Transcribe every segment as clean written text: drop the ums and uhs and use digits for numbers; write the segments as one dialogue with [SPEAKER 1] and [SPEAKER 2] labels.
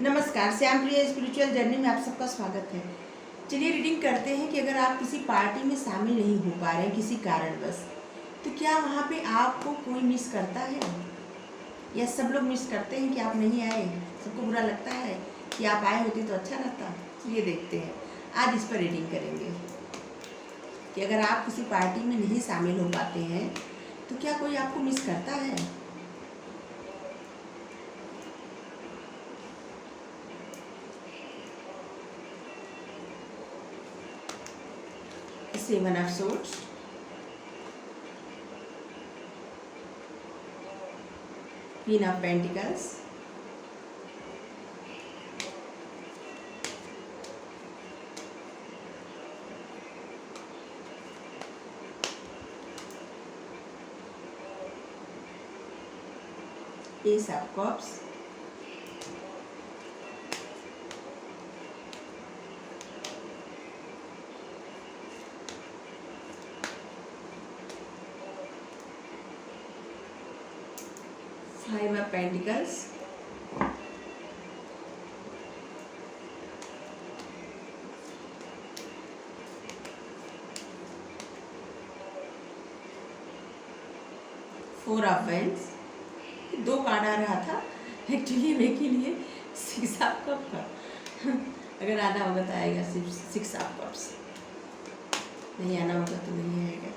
[SPEAKER 1] नमस्कार, श्याम प्रिया spiritual journey में आप सबका स्वागत है। चलिए रीडिंग करते हैं कि अगर आप किसी पार्टी में शामिल नहीं हो पा रहे किसी कारणवश, तो क्या वहाँ पे आपको कोई मिस करता है या सब लोग मिस करते हैं कि आप नहीं आए? सबको बुरा लगता है कि आप आए होते तो अच्छा रहता। चलिए देखते हैं, आज इस पर रीडिंग करेंगे कि अगर आप किसी पार्टी में नहीं शामिल हो पाते हैं तो क्या कोई आपको मिस करता है। Seven of Swords, Queen of Pentacles, Ace of Cups, Five of Pentacles, Four of Wands। दो कार्ड आ रहा था एक्चुअली मेरे लिए सिक्स ऑफ कप का। अगर आना होगा तो आएगा सिर्फ सिक्स ऑफ कप्स, नहीं आना होगा तो नहीं आएगा।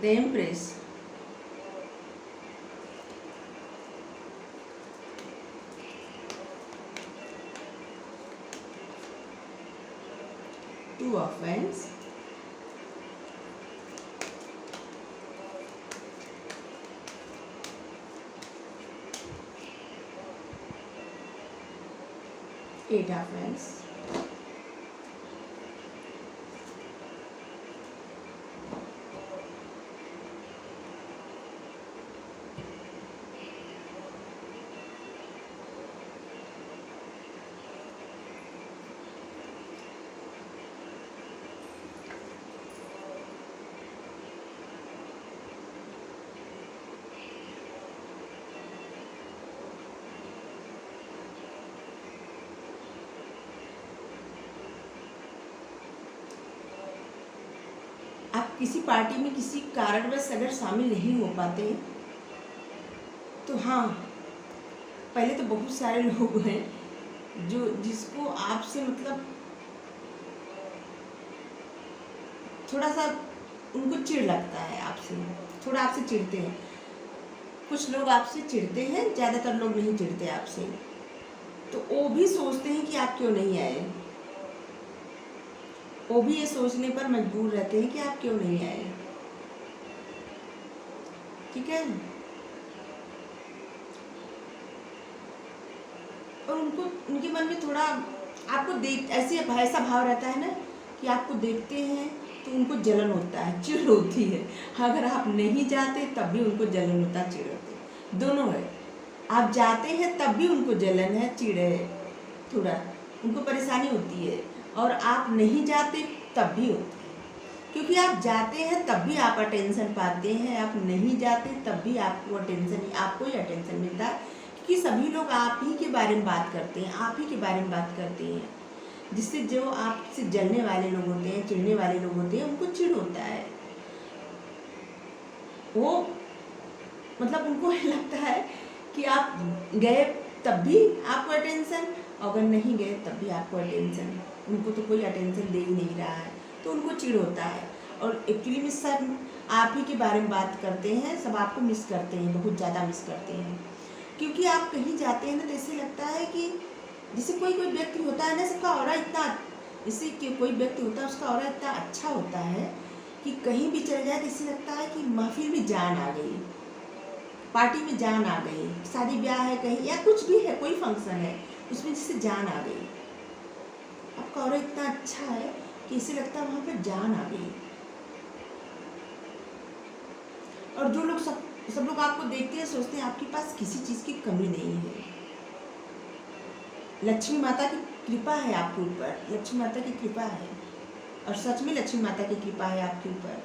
[SPEAKER 1] The empress, Two of Wands, Eight of Wands, आप किसी पार्टी में किसी कारणवश अगर शामिल नहीं हो पाते तो हाँ, पहले तो बहुत सारे लोग हैं जिसको आपसे मतलब थोड़ा सा उनको चिढ़ लगता है, आपसे थोड़ा आपसे चिढ़ते हैं। कुछ लोग आपसे चिढ़ते हैं, ज़्यादातर लोग नहीं चिढ़ते आपसे, तो वो भी सोचते हैं कि आप क्यों नहीं आए। वो भी ये सोचने पर मजबूर रहते हैं कि आप क्यों नहीं आए। ठीक है, और उनके मन में थोड़ा आपको देख ऐसा भाव रहता है ना कि आपको देखते हैं तो उनको जलन होता है, चिढ़ होती है। अगर आप नहीं जाते तब भी उनको जलन होता है, चिढ़ होती है, दोनों है। आप जाते हैं तब भी उनको जलन है, चिढ़ है, थोड़ा उनको परेशानी होती है, और आप नहीं जाते तब भी होती है। क्योंकि आप जाते हैं तब भी आप अटेंशन पाते हैं, आप नहीं जाते तब भी आपको ही अटेंशन मिलता है। क्योंकि सभी लोग आप ही के बारे में बात करते हैं, आप ही के बारे में बात करते हैं, जिससे जो आपसे जलने वाले लोग होते हैं, चिढ़ने वाले लोग होते हैं, उनको चिढ़ होता है। वो मतलब उनको लगता है कि आप गए तब भी आपको अटेंशन, अगर नहीं गए तब भी आपको अटेंशन। उनको तो कोई अटेंशन दे ही नहीं रहा है, तो उनको चिढ़ होता है। और एक्चुअली में सब आप ही के बारे में बात करते हैं, सब आपको मिस करते हैं, बहुत ज़्यादा मिस करते हैं। क्योंकि आप कहीं जाते हैं ना तो ऐसे लगता है कि जैसे कोई व्यक्ति होता है ना, सबका ऑरा इतना, जैसे कि कोई व्यक्ति होता है उसका ऑरा इतना अच्छा होता है कि कहीं भी चल जाए तो ऐसे लगता है कि महफिल में जान आ गई, पार्टी में जान आ गई, शादी ब्याह है कहीं या कुछ भी है, कोई फंक्शन है, उसमें जैसे जान आ गई। आपका ऑरा इतना अच्छा है कि इसे लगता है वहाँ पर जान आ गई। और जो लोग सब लोग आपको देखते हैं, सोचते हैं आपके पास किसी चीज़ की कमी नहीं है। लक्ष्मी माता की कृपा है आपके ऊपर, लक्ष्मी माता की कृपा है, और सच में लक्ष्मी माता की कृपा है आपके ऊपर।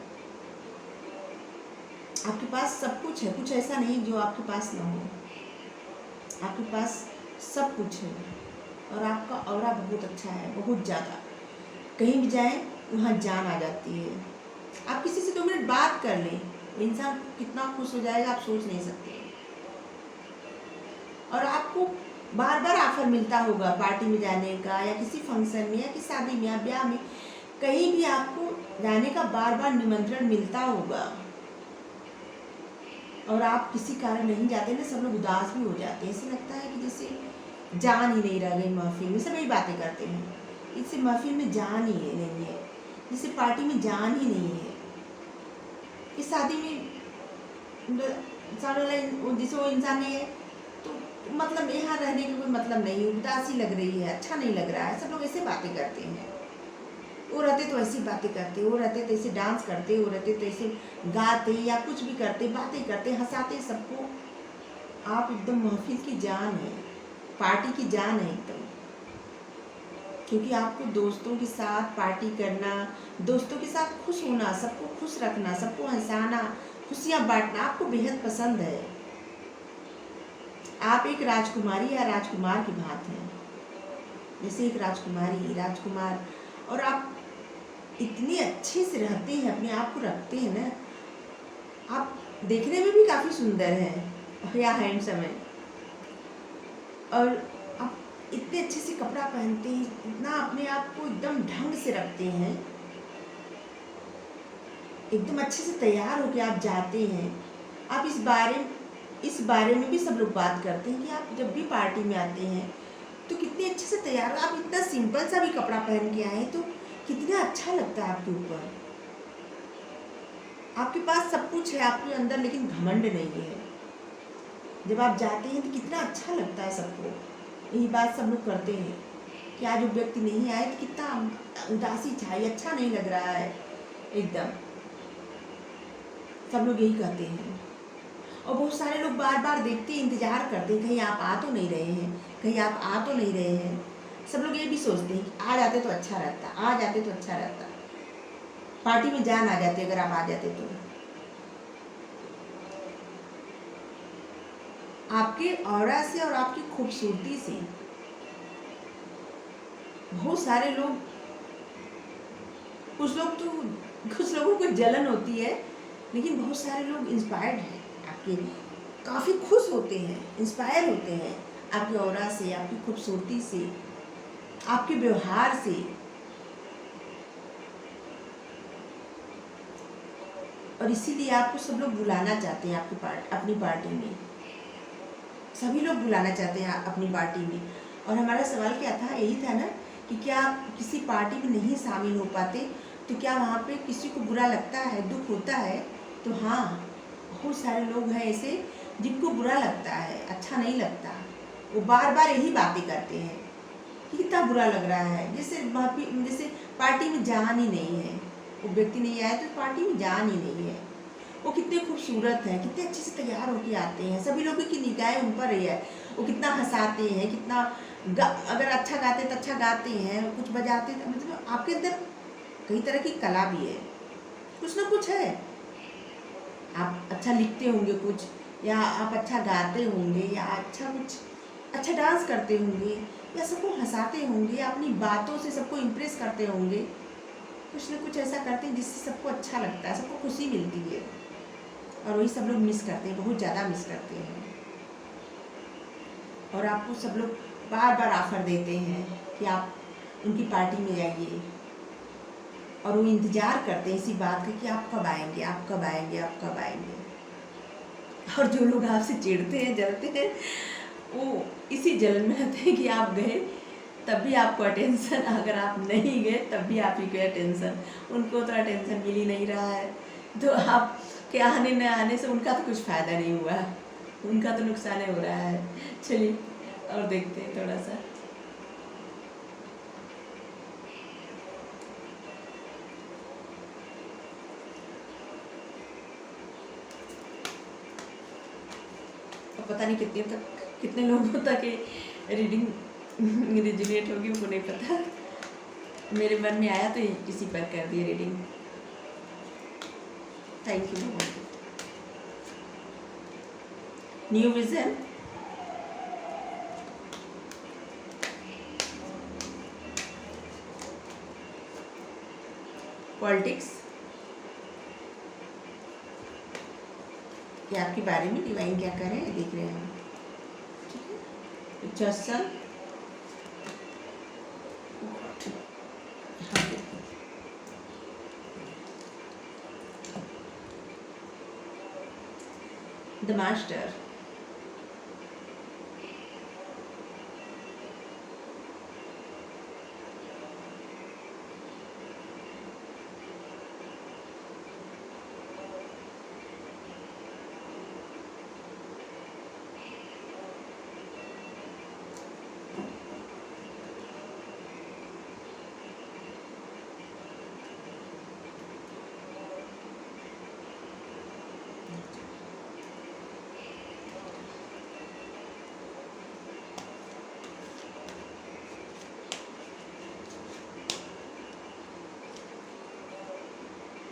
[SPEAKER 1] आपके पास सब कुछ है, कुछ ऐसा नहीं जो आपके पास ना हो। आपके पास सब कुछ है और आपका ऑरा बहुत अच्छा है, बहुत ज़्यादा। कहीं भी जाएं वहाँ जान आ जाती है। आप किसी से 2 मिनट बात कर लें, इंसान कितना खुश हो जाएगा आप सोच नहीं सकते। और आपको बार बार ऑफर मिलता होगा पार्टी में जाने का, या किसी फंक्शन में, या किसी शादी में, या ब्याह में, कहीं भी आपको जाने का बार बार निमंत्रण मिलता होगा और आप किसी कारण नहीं जाते ना, सब लोग उदास भी हो जाते हैं। ऐसे लगता है कि जैसे जान ही नहीं रह गई महफिल में। सब यही बातें करते हैं, इससे महफिल में जान ही नहीं है, जैसे पार्टी में जान ही नहीं है। इस शादी में जिसे वो इंसान नहीं है तो मतलब यहाँ रहने का कोई मतलब नहीं, उदासी लग रही है, अच्छा नहीं लग रहा है। सब लोग ऐसे बातें करते हैं। वो रहते तो ऐसी बातें करते, वो रहते तो ऐसे डांस करते, वो रहते तो ऐसे गाते या कुछ भी करते, बातें करते, हंसाते सबको। आप एकदम महफिल की जान है, पार्टी की जान है एकदम। क्योंकि आपको दोस्तों के साथ पार्टी करना, दोस्तों के साथ खुश होना, सबको खुश रखना, सबको हंसाना, खुशियाँ बांटना आपको बेहद पसंद है। आप एक राजकुमारी या राजकुमार की भांति हैं, जैसे एक राजकुमारी राजकुमार। और आप इतने अच्छे से रहते हैं, अपने आप को रखते हैं ना, आप देखने में भी काफ़ी सुंदर हैं या हैंडसम हैं। और आप इतने अच्छे से कपड़ा पहनते हैं, इतना अपने आप को एकदम ढंग से रखते हैं, एकदम अच्छे से तैयार होकर आप जाते हैं। आप इस बारे में भी सब लोग बात करते हैं कि आप जब भी पार्टी में आते हैं तो कितने अच्छे से तैयार, आप इतना सिंपल सा भी कपड़ा पहन के आए तो कितना अच्छा लगता है आपके ऊपर। आपके पास सब कुछ है आपके अंदर, लेकिन घमंड नहीं है। जब आप जाते हैं तो कितना अच्छा लगता है सबको। यही बात सब लोग करते हैं कि आज वो व्यक्ति नहीं आए तो कितना उदासी छाई, अच्छा नहीं लग रहा है एकदम। सब लोग यही कहते हैं। और बहुत सारे लोग बार बार देखते, इंतजार करते हैं, कहीं आप आ तो नहीं रहे हैं, कहीं आप आ तो नहीं रहे हैं। सब लोग ये भी सोचते हैं कि आ जाते तो अच्छा रहता, आ जाते तो अच्छा रहता, पार्टी में जान आ जाते अगर आप आ जाते तो। आपके ऑरा से और आपकी खूबसूरती से बहुत सारे लोग, कुछ लोगों को जलन होती है, लेकिन बहुत सारे लोग इंस्पायर्ड हैं आपके, काफ़ी खुश होते हैं, इंस्पायर होते हैं आपके ऑरा से, आपकी खूबसूरती से, आपके व्यवहार से। और इसीलिए आपको सब लोग बुलाना चाहते हैं अपनी पार्टी में। सभी लोग बुलाना चाहते हैं अपनी पार्टी में। और हमारा सवाल क्या था, यही था ना कि क्या आप किसी पार्टी में नहीं शामिल हो पाते तो क्या वहाँ पे किसी को बुरा लगता है, दुख होता है? तो हाँ, बहुत सारे लोग हैं ऐसे जिनको बुरा लगता है, अच्छा नहीं लगता। वो बार बार यही बातें करते हैं कि कितना बुरा लग रहा है, जैसे पार्टी में जान ही नहीं है, वो व्यक्ति नहीं आया तो पार्टी में जान ही नहीं है। वो कितने खूबसूरत हैं, कितने अच्छे से तैयार होकर आते हैं, सभी लोगों की निगाहें उन पर ही है। वो कितना हंसाते हैं, कितना अगर अच्छा गाते तो अच्छा गाते हैं, कुछ बजाते तो मतलब आपके अंदर कई तरह की कला भी है, कुछ ना कुछ है। आप अच्छा लिखते होंगे कुछ, या आप अच्छा गाते होंगे, या अच्छा डांस करते होंगे, या सबको हंसाते होंगे, या अपनी बातों से सबको इम्प्रेस करते होंगे। कुछ ना कुछ ऐसा करते हैं जिससे सबको अच्छा लगता है, सबको खुशी मिलती है। और वही सब लोग मिस करते हैं, बहुत ज़्यादा मिस करते हैं। और आपको सब लोग बार बार ऑफर देते हैं कि आप उनकी पार्टी में जाइए, और वो इंतज़ार करते हैं इसी बात का कि आप कब आएंगे, आप कब आएंगे, आप कब आएंगे। और जो लोग आपसे चिढ़ते हैं, जलते हैं, वो इसी जलन में रहते हैं कि आप गए तब भी आपको अटेंशन, अगर आप नहीं गए तब भी आप ही को अटेंशन। उनको तो अटेंशन मिल ही नहीं रहा है, तो आप के आने न आने से उनका तो कुछ फ़ायदा नहीं हुआ, उनका तो नुकसान हो रहा है। चलिए और देखते हैं थोड़ा सा। पता नहीं कितने लोगों तक रीडिंग रिजनेट होगी, उनको नहीं पता, मेरे मन में आया तो इसी पर कर दिया reading. Thank you. New vision, politics, कि आपके बारे में डिवाइन क्या कर रहे हैं देख रहे हैं, ठीक है। जस्सन, द मास्टर,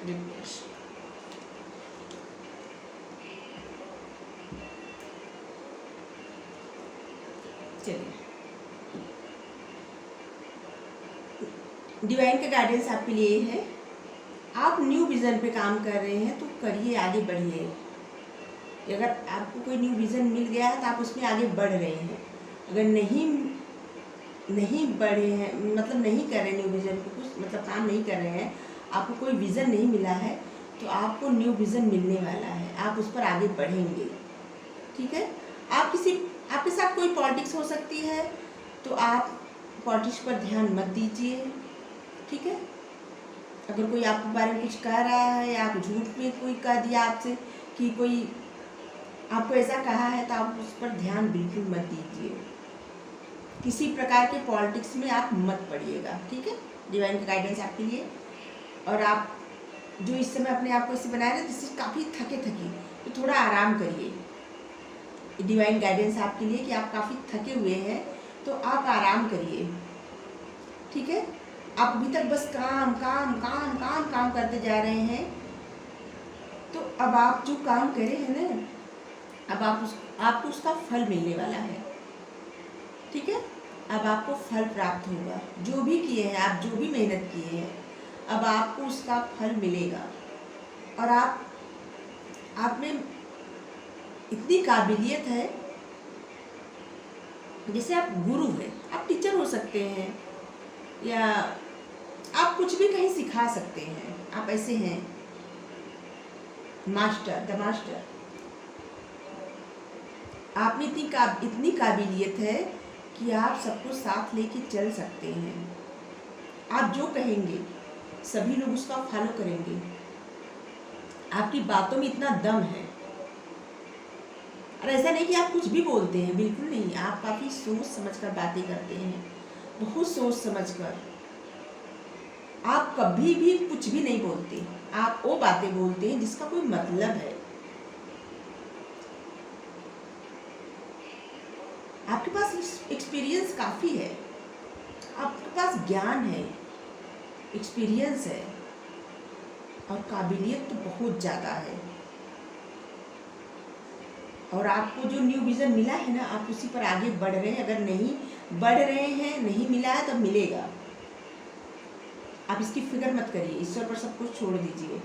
[SPEAKER 1] रिवर्स, चलिए। डिवाइन का गाइडेंस आपके लिए है, आप न्यू विज़न पे काम कर रहे हैं तो करिए, आगे बढ़िए। अगर आपको कोई न्यू विज़न मिल गया है तो आप उसमें आगे बढ़ रहे हैं। अगर नहीं बढ़े हैं, मतलब नहीं कर रहे न्यू विज़न को, कुछ मतलब काम नहीं कर रहे हैं, आपको कोई विज़न नहीं मिला है, तो आपको न्यू विज़न मिलने वाला है, आप उस पर आगे बढ़ेंगे, ठीक है। आपके साथ कोई पॉलिटिक्स हो सकती है, तो आप पॉलिटिक्स पर ध्यान मत दीजिए, ठीक है। अगर कोई आपके बारे में कुछ कह रहा है या आप झूठ में कोई कह दिया आपसे कि कोई आपको ऐसा कहा है, तो आप उस पर ध्यान बिल्कुल मत दीजिए। किसी प्रकार के पॉलिटिक्स में आप मत पड़िएगा, ठीक है। डिवाइन का गाइडेंस आपके लिए। और आप जो इस समय अपने आप को इससे बनाए ना जिससे काफ़ी थके तो थोड़ा आराम करिए। डिवाइन गाइडेंस आपके लिए कि आप काफ़ी थके हुए हैं, तो आप आराम करिए, ठीक है। आप अभी तक बस काम काम काम काम काम करते जा रहे हैं, तो अब आप जो काम करे हैं ना, अब आपको उसका फल मिलने वाला है, ठीक है। अब आपको फल प्राप्त होगा, जो भी किए हैं आप, जो भी मेहनत किए हैं, अब आपको उसका फल मिलेगा। और आप में इतनी काबिलियत है, जैसे आप गुरु हैं, आप टीचर हो सकते हैं, या आप कुछ भी कहीं सिखा सकते हैं, आप ऐसे हैं मास्टर, द मास्टर। आप में इतनी काबिलियत है कि आप सबको साथ लेके चल सकते हैं। आप जो कहेंगे सभी लोग उसका फॉलो करेंगे। आपकी बातों में इतना दम है, और ऐसा नहीं कि आप कुछ भी बोलते हैं, बिल्कुल नहीं। आप काफ़ी सोच समझकर बातें करते हैं, बहुत सोच समझकर। आप कभी भी कुछ भी नहीं बोलते, आप वो बातें बोलते हैं जिसका कोई मतलब है। आपके पास एक्सपीरियंस काफ़ी है, आपके पास ज्ञान है, एक्सपीरियंस है, और काबिलियत तो बहुत ज़्यादा है। और आपको जो न्यू विज़न मिला है ना, आप उसी पर आगे बढ़ रहे हैं। अगर नहीं बढ़ रहे हैं, नहीं मिला है, तो मिलेगा। आप इसकी फिक्र मत करिए, ईश्वर पर सब कुछ छोड़ दीजिए।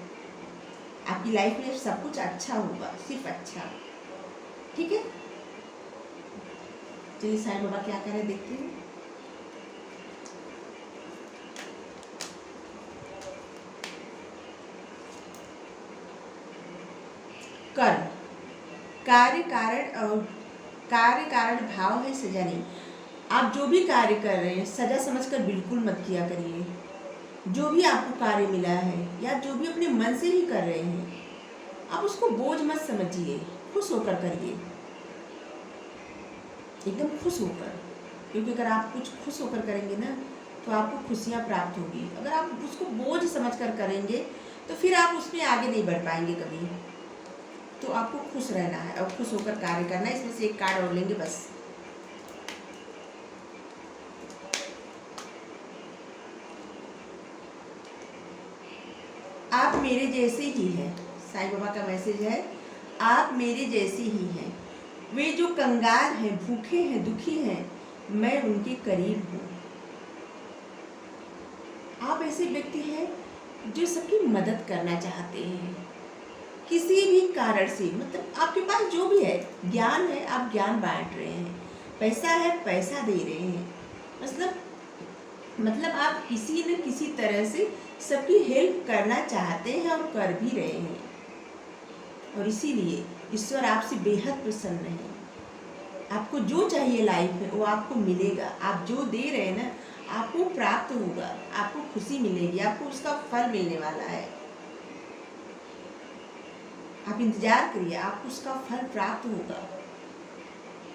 [SPEAKER 1] आपकी लाइफ में सब कुछ अच्छा होगा, सिर्फ अच्छा, ठीक है। चलिए साईं बाबा क्या कह रहे हैं देखते हैं। कर्म, कार्य कारण भाव है, सजा नहीं। आप जो भी कार्य कर रहे हैं सजा समझकर बिल्कुल मत किया करिए। जो भी आपको कार्य मिला है या जो भी अपने मन से ही कर रहे हैं, आप उसको बोझ मत समझिए, खुश होकर करिए, एकदम खुश होकर। क्योंकि अगर आप कुछ खुश होकर करेंगे ना, तो आपको खुशियाँ प्राप्त होगी। अगर आप उसको बोझ समझकर करेंगे तो फिर आप उसमें आगे नहीं बढ़ पाएंगे कभी। तो आपको खुश रहना है और खुश होकर कार्य करना है। इसमें से एक कार्ड और लेंगे बस। आप मेरे जैसे ही हैं। साईं बाबा का मैसेज है, आप मेरे जैसे ही हैं। वे जो कंगाल हैं, भूखे हैं, दुखी हैं, मैं उनके करीब हूँ। आप ऐसे व्यक्ति हैं जो सबकी मदद करना चाहते हैं किसी भी कारण से। मतलब आपके पास जो भी है, ज्ञान है, आप ज्ञान बांट रहे हैं, पैसा है, पैसा दे रहे हैं। मतलब आप किसी न किसी तरह से सबकी हेल्प करना चाहते हैं और कर भी रहे हैं। और इसीलिए ईश्वर आपसे बेहद प्रसन्न है। आपको जो चाहिए लाइफ में वो आपको मिलेगा। आप जो दे रहे हैं ना, आपको प्राप्त होगा, आपको खुशी मिलेगी, आपको उसका फल मिलने वाला है। आप इंतजार करिए, आपको उसका फल प्राप्त होगा।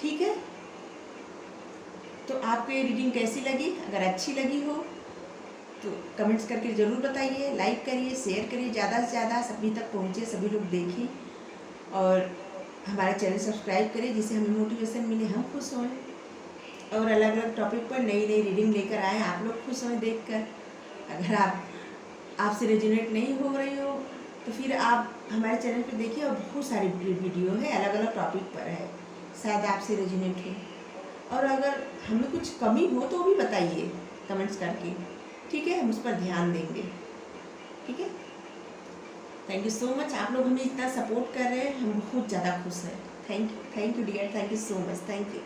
[SPEAKER 1] ठीक है, तो आपको ये रीडिंग कैसी लगी? अगर अच्छी लगी हो तो कमेंट्स करके ज़रूर बताइए, लाइक करिए, शेयर करिए, ज़्यादा से ज़्यादा सभी तक पहुँचे, सभी लोग देखें और हमारा चैनल सब्सक्राइब करें, जिससे हमें मोटिवेशन मिले, हम खुश हों और अलग अलग टॉपिक पर नई नई रीडिंग लेकर आए, आप लोग खुश हों देखकर। अगर आपसे रेजोनेट नहीं हो रही हो तो फिर आप हमारे चैनल पर देखिए, और बहुत सारी वीडियो है, अलग अलग टॉपिक पर है, शायद आपसे रेजोनेट हो। और अगर हमें कुछ कमी हो तो भी बताइए कमेंट्स करके, ठीक है? हम उस पर ध्यान देंगे, ठीक है? थैंक यू सो मच, आप लोग हमें इतना सपोर्ट कर रहे हैं, हम बहुत ज़्यादा खुश हैं। Thank you dear, thank you so much, thank you.